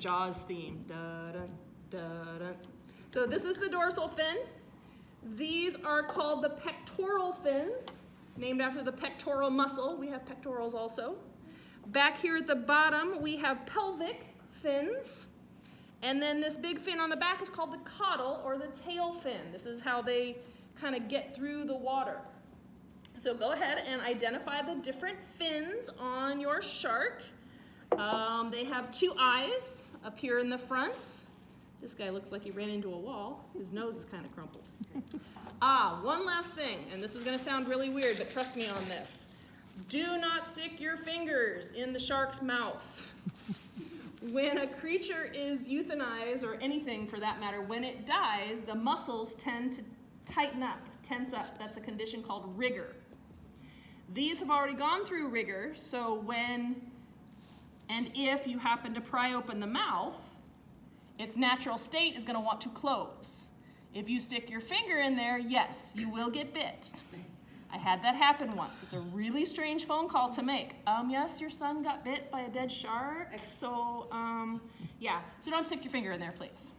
Jaws theme. Da-dun, da-dun. So this is the dorsal fin. These are called the pectoral fins, named after the pectoral muscle. We have pectorals also. Back here at the bottom, we have pelvic fins. And then this big fin on the back is called the caudal or the tail fin. This is how they kind of get through the water. So go ahead and identify the different fins on your shark. They have two eyes up here in the front. This guy looks like he ran into a wall. His nose is kind of crumpled. One last thing, and this is going to sound really weird, but trust me on this. Do not stick your fingers in the shark's mouth. When a creature is euthanized, or anything for that matter, when it dies, the muscles tend to tighten up, tense up. That's a condition called rigor. These have already gone through rigor, so when and if you happen to pry open the mouth, its natural state is going to want to close. If you stick your finger in there, yes, you will get bit. I had that happen once. It's a really strange phone call to make. Yes, your son got bit by a dead shark, so yeah. So don't stick your finger in there, please.